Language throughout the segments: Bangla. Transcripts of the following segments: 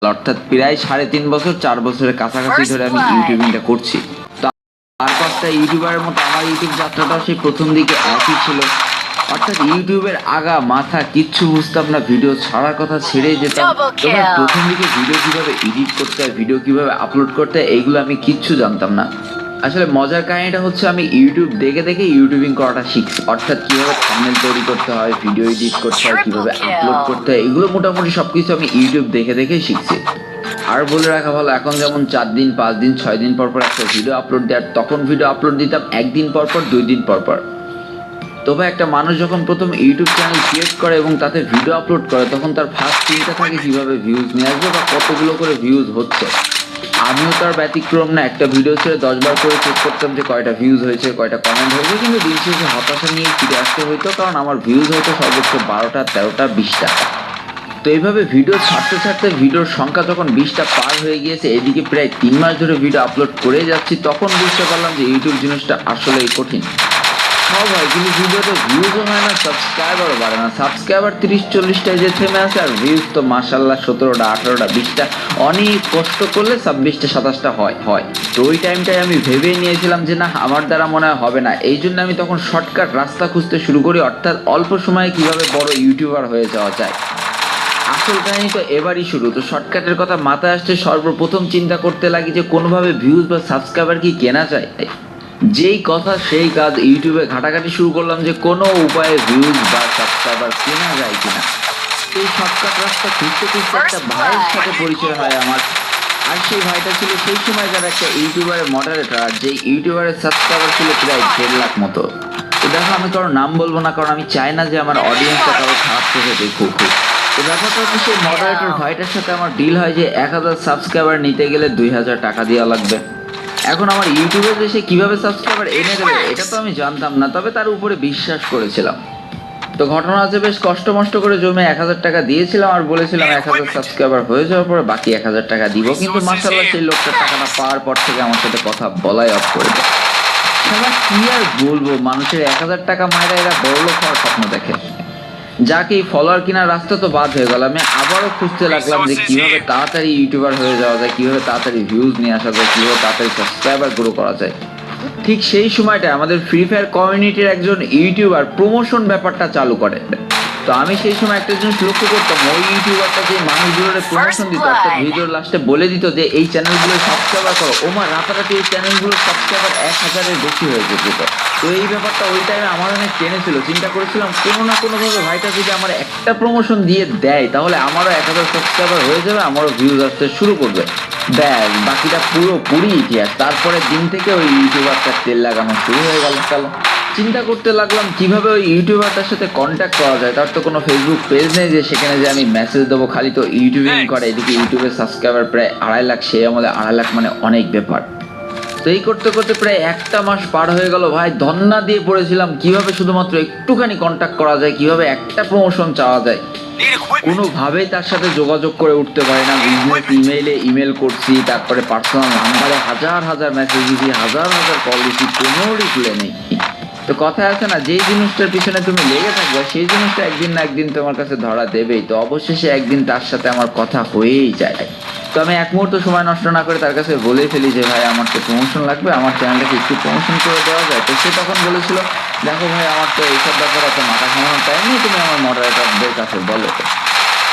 অর্থাৎ প্রায় 3.5 বছর 4 বছরের কাছাকাছি ধরে আমি ইউটিউবিংটা করছি। তো আর পাঁচটা ইউটিউবারের মতো আমার ইউটিউব যাত্রাটাও সেই প্রথম দিকে একই ছিল। অর্থাৎ ইউটিউবের আগা মাথা কিচ্ছু বুঝতাম না, ভিডিও ছাড়ার কথা ছেড়েই যেতাম। তবে প্রথম দিকে ভিডিও কিভাবে এডিট করতে হয়, ভিডিও কিভাবে আপলোড করতে হয়, এইগুলো আমি কিচ্ছু জানতাম না। আসলে মজার কাহিনীটা হচ্ছে আমি ইউটিউব দেখে দেখে ইউটিউবিং করাটা শিখছি। অর্থাৎ কিভাবে থাম্বনেল তৈরি করতে হয়, ভিডিও এডিট করতে হয়, কিভাবে আপলোড করতে হয়, এগুলো মোটামুটি সবকিছু আমি ইউটিউব দেখে দেখেই শিখছি। আর বলে রাখা ভালো, এখন যেমন 4 দিন 5 দিন 6 দিন পর পর একটা ভিডিও আপলোড দেওয়ার, তখন ভিডিও আপলোড দিতাম 1 দিন পর পর 2 দিন পর পর। তবে একটা মানুষ যখন প্রথম ইউটিউব চ্যানেল ক্রিয়েট করে এবং তাতে ভিডিও আপলোড করে, তখন তার ফার্স্ট চিন্তা থাকে কিভাবে ভিউজ নিয়ে আসবে বা কতগুলো করে ভিউজ হচ্ছে। আমিও তার ব্যতিক্রম না, একটা ভিডিও ছেড়ে 10 বার করে চেক করতাম যে কয়টা ভিউজ হয়েছে, কয়টা কমেন্ট হয়েছে, কিন্তু দিন শেষে হতাশা নিয়ে ফিরে আসতে হইতো, কারণ আমার ভিউজ হয়তো সর্বোচ্চ 12টা 13টা 20টা। তো এইভাবে ভিডিও ছাড়তে ছাড়তে ভিডিওর সংখ্যা যখন 20টা পার হয়ে গিয়েছে, এদিকে প্রায় 3 মাস ধরে ভিডিও আপলোড করে যাচ্ছি, তখন বুঝতে পারলাম যে ইউটিউব জিনিসটা আসলেই কঠিন। সব হয় কিন্তু ভিডিওতে ভিউজও হয় না, সাবস্ক্রাইবারও বাড়ে না। সাবস্ক্রাইবার 30-40টায় যে থেমে আছে, আর ভিউজ তো মাশাল্লাহ 17টা 18টা 20টা, অনেক কষ্ট করলে 26টা 27টা হয়। তো ওই টাইমটায় আমি ভেবেই নিয়েছিলাম যে না, আমার দ্বারা মনে হয় হবে না। এই জন্য আমি তখন শর্টকাট রাস্তা খুঁজতে শুরু করি, অর্থাৎ অল্প সময়ে কিভাবে বড় ইউটিউবার হয়ে যাওয়া যায়। আসল কাহিনী তো এবারই শুরু। তো শর্টকাটের কথা মাথায় আসছে, সর্বপ্রথম চিন্তা করতে লাগি যে কোনোভাবে ভিউজ বা সাবস্ক্রাইবার কি কেনা যায়। যেই কথা সেই কাজ, ইউটিউবে ঘাটাঘাটি শুরু করলাম যে কোনো উপায়ে ভিউজ বা সাবস্ক্রাইবার কেনা যায় কিনা। এই শর্টকাট রাস্তা খুঁজতে খুঁজতে একটা ভাইয়ের সাথে পরিচয় হয় আমার। আর সেই ভাইটা ছিল সেই সময় যারা একটা ইউটিউবারের মডারেটর, আর যেই ইউটিউবারের সাবস্ক্রাইবার ছিল প্রায় 1.5 লাখ মতো। তো দেখো, আমি কারো নাম বলবো না, কারণ আমি চাই না যে আমার অডিয়েন্সটা কারো খারাপ চোখে দেখুক। তো ব্যাপারটা হচ্ছে, সেই মডারেটর ভাইটার সাথে আমার ডিল হয় যে 1000 সাবস্ক্রাইবার নিতে গেলে 2000 টাকা দেওয়া লাগবে। এখন আমার ইউটিউবে যে সে কীভাবে সাবস্ক্রাইবার এনে দেবে এটা তো আমি জানতাম না, তবে তার উপরে বিশ্বাস করেছিলাম। তো ঘটনা আছে, বেশ কষ্ট মষ্ট করে জমে 1000 টাকা দিয়েছিলাম, আর বলেছিলাম 1000 সাবস্ক্রাইবার হয়ে যাওয়ার পরে বাকি 1000 টাকা দিব। কিন্তু মাশাআল্লাহ সেই লোকটার টাকাটা পাওয়ার পর থেকে আমার সাথে কথা বলাই অফ করে দেয়। সেটা কি আর বলবো, মানুষের 1000 টাকা মায়েরা এরা বড়লোক হওয়ার স্বপ্ন দেখে। যাকে এই ফলোয়ার কেনার রাস্তা তো বাদ হয়ে গেল, আমি আবারও খুঁজতে লাগলাম যে কিভাবে তাড়াতাড়ি ইউটিউবার হয়ে যাওয়া যায়, কিভাবে তাড়াতাড়ি ভিউজ নিয়ে আসা যায়, কিভাবে তাড়াতাড়ি সাবস্ক্রাইবার গ্রো করা যায়। ঠিক সেই সময়টা আমাদের ফ্রি ফায়ার কমিউনিটির একজন ইউটিউবার প্রমোশন ব্যাপারটা চালু করে। তো আমি সেই সময় একটা জিনিস লক্ষ্য করতাম, ওই ইউটিউবারটা যে মানুষগুলোর প্রমোশন দিত, অর্থাৎ ভিডিওর লাস্টে বলে দিত যে এই চ্যানেলগুলো সাবস্ক্রাইবার করো, ওমা রাতারাতি এই চ্যানেলগুলোর সাবস্ক্রাইবার 1000-এর বেশি হয়ে যেত। তো এই ব্যাপারটা ওই টাইমে আমার অনেক টেনেছিল। চিন্তা করেছিলাম কোনো না কোনোভাবে ভাইটা যদি আমার একটা প্রমোশন দিয়ে দেয়, তাহলে আমারও 1000 সাবস্ক্রাইবার হয়ে যাবে, আমারও ভিউজ আসতে শুরু করবে। ব্যাস, বাকিটা পুরোপুরি ইতিহাস। তারপরে দিন থেকে ওই ইউটিউবারটা তেল লাগানো শুরু হয়ে গেল। চিন্তা করতে লাগলাম কিভাবে ওই ইউটিউবারটার সাথে কন্ট্যাক্ট করা যায়। তার তো কোনো ফেসবুক পেজ নেই যে সেখানে যে আমি মেসেজ দেবো, খালি তো ইউটিউবিং করে। এদিকে ইউটিউবের সাবস্ক্রাইবার প্রায় 2.5 লাখ, সেই আমলে 2.5 লাখ মানে অনেক ব্যাপার। তো এই করতে করতে প্রায় একটা মাস পার হয়ে গেল ভাই, ধন্না দিয়ে পড়েছিলাম কিভাবে শুধুমাত্র একটুখানি কন্ট্যাক্ট করা যায়, কিভাবে একটা প্রমোশন চাওয়া যায়। কোনোভাবেই তার সাথে যোগাযোগ করে উঠতে পারি না। বিজনেস ইমেইলে ইমেল করছি, তারপরে পার্সোনাল নাম্বারে হাজার হাজার মেসেজ দিয়েছি, হাজার হাজার কল দিয়েছি, কোনো রিপ্লাই নেই। তো কথায় আছে না, যেই জিনিসটার পিছনে তুমি লেগে থাকবে সেই জিনিসটা একদিন না একদিন তোমার কাছে ধরা দেবেই। তো অবশেষে একদিন তার সাথে আমার কথা হয়েই যায়। তো আমি এক মুহূর্ত সময় নষ্ট না করে তার কাছে বলেই ফেলি যে ভাই আমার তো প্রমোশন লাগবে, আমার চ্যানেলটাকে একটু প্রমোশন করে দেওয়া যায়। তো সে তখন বলেছিল, দেখো ভাই আমার তো এইসব ব্যাপারে এত মাথা ঘামানোর টাইম নেই, তুমি আমার মডারেটরদের কাছে বলো।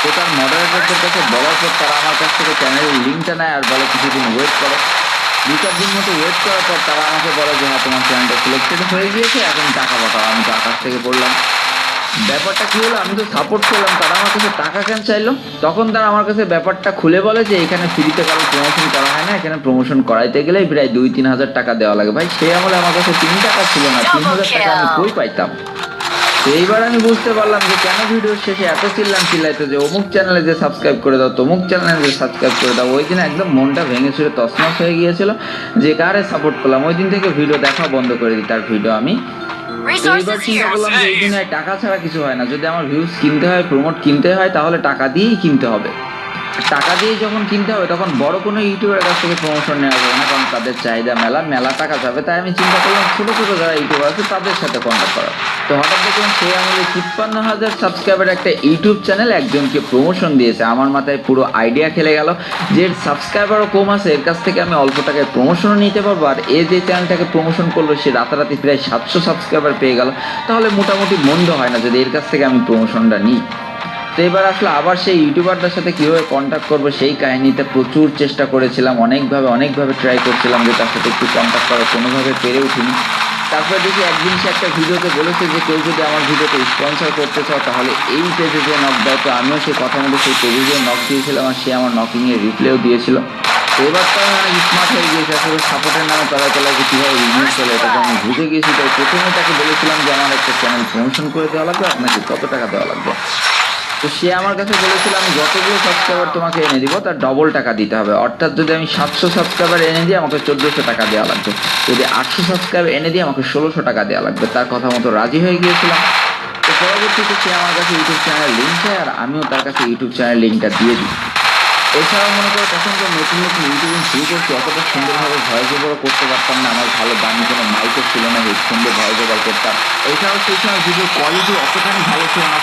তো তার মডারেটরদের কাছে বলার পর তারা আমার কাছ থেকে চ্যানেলের লিঙ্কটা নেয় আর বলে কিছুদিন ওয়েট করো। 2-4 দিন মতো ওয়েট করার পর তারা আমাকে বলে যে হ্যাঁ তোমার চ্যানেলটা সিলেক্টেড হয়ে গিয়েছে, এখন টাকা পাঠাও। আমি তার কাছ থেকে বললাম, ব্যাপারটা কি হলো, আমি তো সাপোর্ট করলাম, তারা আমার কাছে টাকা কেন চাইলো? তখন তারা আমার কাছে ব্যাপারটা খুলে বলে যে এখানে ফ্রিতে কারো প্রমোশন করা হয় না, এখানে প্রমোশন করাইতে গেলেই প্রায় 2-3 হাজার টাকা দেওয়া লাগে। ভাই সে আমলে আমার কাছে 3 টাকা ছিল না, 3000 টাকা আমি কই পাইতাম? তো এইবার আমি বুঝতে পারলাম যে কেন ভিডিওর শেষে এত চিল্লাইতো যে অমুক চ্যানেলে যে সাবস্ক্রাইব করে দাও, তমুক চ্যানেলে যে সাবস্ক্রাইব করে দাও। ওই দিন একদম মনটা ভেঙে ছুড়ে তছনছ হয়ে গিয়েছিল যে কারে সাপোর্ট করলাম। ওই দিন থেকে ভিডিও দেখা বন্ধ করে দিই, তার ভিডিও আমি। তো এইবার চিন্তা করলাম যে এই দুনিয়ায় টাকা ছাড়া কিছু হয় না। যদি আমার ভিউজ কিনতে হয়, প্রমোট কিনতে হয়, তাহলে টাকা দিয়েই কিনতে হবে। টাকা দিয়ে যখন কিনতে হবে তখন বড় কোনো ইউটিউবের কাছ থেকে প্রমোশন নেওয়া যাবে না, কারণ তাদের চাহিদা মেলা টাকা যাবে। তাই আমি চিন্তা করলাম ছোটো ছোটো যারা ইউটিউবার আছে তাদের সাথে কন্ট্যাক্ট করা। তো হঠাৎ দেখলাম সেই আমাদের 53,000 সাবস্ক্রাইবার একটা ইউটিউব চ্যানেল একজনকে প্রমোশন দিয়েছে। আমার মাথায় পুরো আইডিয়া খেলে গেল যে এর সাবস্ক্রাইবারও কম আছে, এর কাছ থেকে আমি অল্প টাকায় প্রমোশনও নিতে পারবো। আর এ যে চ্যানেলটাকে প্রমোশন করলো সে রাতারাতি প্রায় 700 সাবস্ক্রাইবার পেয়ে গেল, তাহলে মোটামুটি মন্দ হয় না যদি এর কাছ থেকে আমি প্রমোশনটা নিই। তো এবার আসলে আবার সেই ইউটিউবারটার সাথে কীভাবে কন্ট্যাক্ট করবো সেই কাহিনিতে প্রচুর চেষ্টা করেছিলাম, অনেকভাবে ট্রাই করছিলাম যে তার সাথে একটু কন্ট্যাক্ট করা, কোনোভাবে পেরে উঠিনি। তারপরে দেখি একদিন সে একটা ভিডিওতে বলেছে যে কেউ যদি আমার ভিডিওতে স্পন্সর করতে চাও তাহলে এই পেজে যে নক দাও। তো আমিও সেই কথা মতো সেই পেজে যে নক দিয়েছিলাম আর সে আমার নকিংয়ের রিপ্লাইও দিয়েছিল। তো এবার তো আমি অনেক স্মার্ট হয়ে গিয়েছি, আসলে সাপোর্টের নামে তলায় যে কীভাবে বিজনেস চলে এটা তো আমি বুঝে গিয়েছি। তাই প্রথমে তাকে বলেছিলাম যে আমার একটা চ্যানেল প্রমোশন করে দেওয়া লাগবে, আপনাকে কত টাকা দেওয়া লাগবে। তো সে আমার কাছে বলেছিল আমি যতগুলো সাবস্ক্রাইবার তোমাকে এনে দিব তার ডবল টাকা দিতে হবে, অর্থাৎ যদি আমি 700 সাবস্ক্রাইবার এনে দিই আমাকে 1400 টাকা দেওয়া লাগবে, যদি 800 সাবস্ক্রাইবার এনে দিই আমাকে 1600 টাকা দেওয়া লাগবে। তার কথা মতো রাজি হয়ে গিয়েছিলাম। তো পরবর্তীতে সে আমার কাছে ইউটিউব চ্যানেল লিঙ্ক চায় আর আমিও তার কাছে ইউটিউব চ্যানেল লিঙ্কটা দিয়ে দিই। এছাড়াও মনে করো তখন তো নতুন ইউটিউবিং শুরু করছি, অতটা সুন্দরভাবে ভয়েস ওভারও করতে পারতাম না, আমার ভালো দামি কোনো মাইকও ছিল না হেডফোন দিয়ে ভয়েস ওভার করতাম। এছাড়াও সেই সময় ভিডিও কোয়ালিটি অতখানি ভালো ছিল না।